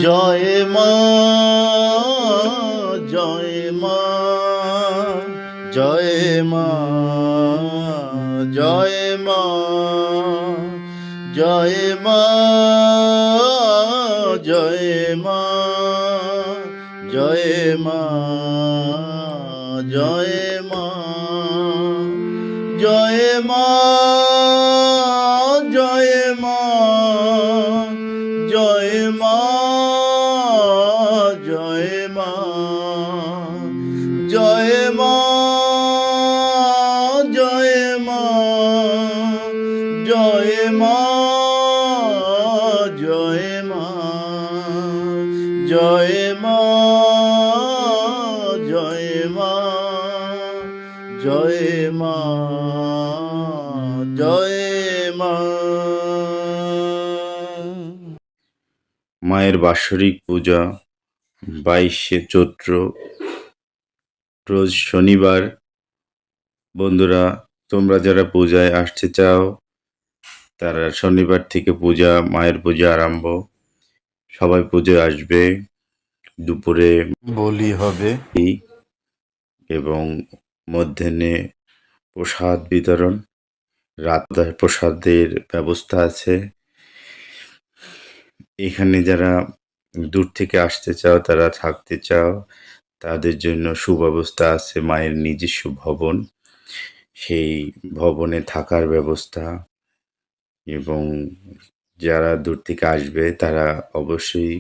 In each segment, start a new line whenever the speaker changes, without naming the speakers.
জয় মা জয় মা জয় মা জয় মা জয় মা জয় মা জয় মা জয় মা জয় মা জয় মা জয় মা জয় মা জয় মা জয় মা জয় মা জয় মা জয় মা জয় মা জয় মা জয় মা। মায়ের বাৎসরিক পূজা 22শে চৈত্র, রোজ শনিবার। বন্ধুরা, তোমরা যারা পূজায় আসতে চাও তারা শনিবার থেকে মায়ের পূজা আরম্ভ। সবাই পুজোয় আসবে। দুপুরে বলি হবে এবং মধ্যাহ্নে প্রসাদ বিতরণ, রাত প্রসাদের ব্যবস্থা আছে। এখানে যারা দূর থেকে আসতে চাও, তারা থাকতে চাও, তাদের জন্য সুব্যবস্থা আছে। মায়ের নিজস্ব ভবন, সেই ভবনে থাকার ব্যবস্থা। এবং যারা দূর থেকে আসবে তারা অবশ্যই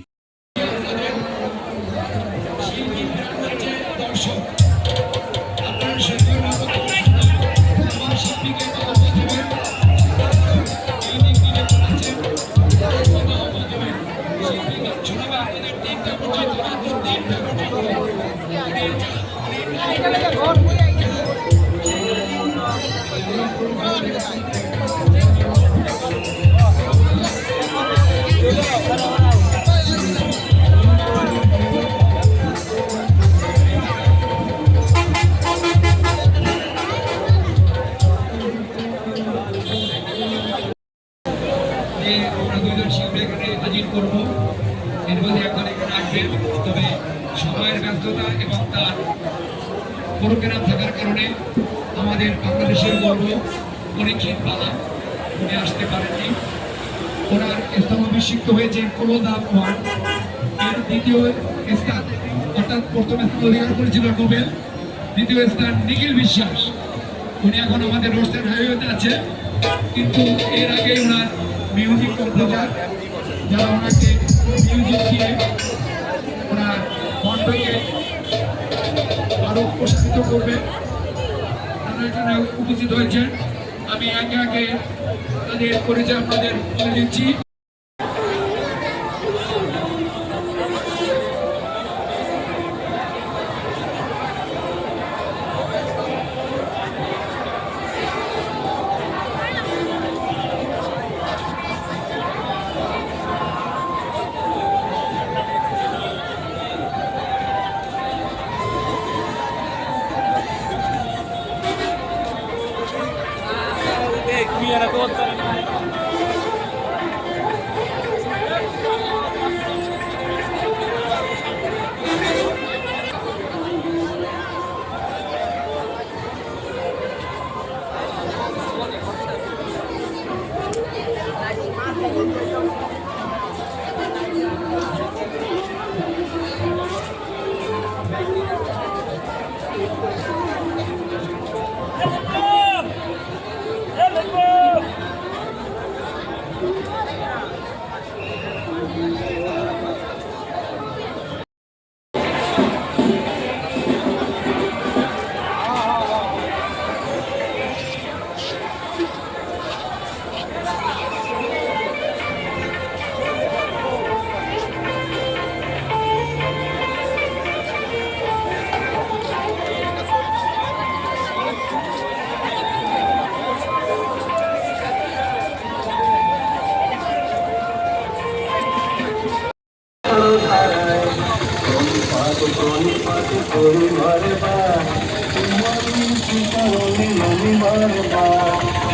করবো। এর মধ্যে এখন এখানে আসবেন, তবে সময়ের ব্যস্ততা এবং তার প্রোগ্রাম থাকার কারণে আমাদের বাংলাদেশের গর্ব পরীক্ষিত বালা উনি আসতে পারেননি। ওনার স্থলাভিষিক্ত হয়েছে প্রমোদাব ওয়ান, এর দ্বিতীয় স্থান, অর্থাৎ প্রথম স্থান অধিকার করেছিল নোবেল, দ্বিতীয় স্থান নিখিল বিশ্বাস। উনি এখন আমাদের রোস্টার হাইওয়েতে আছে, কিন্তু এর আগে ওনার মিউজিক কম্পোজার যারা ওনাকে মিউজিক দিয়ে ওনার কণ্ঠকে আরো প্রসারিত করবে, তারা এখানে উপস্থিত হয়েছেন। আমি একে একে তাদের পরিচয় আপনাদের বলে দিচ্ছি।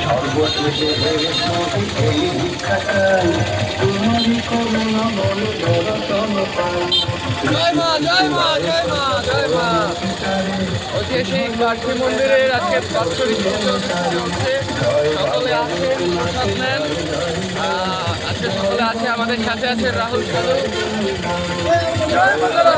সর্বশেষে তোমারই করুণা মনে দরতন জয় মা জয় মা জয় মা। ঐতিহাসিক কাঠি মন্দিরের আজকে বাৎসরিক পুজো অনুষ্ঠিত হচ্ছে। সকলে আসেন, প্রসাদ নেন। আজকে সকলে আছে, আমাদের সাথে আছে রাহুল সাধু। জয় মা তারা।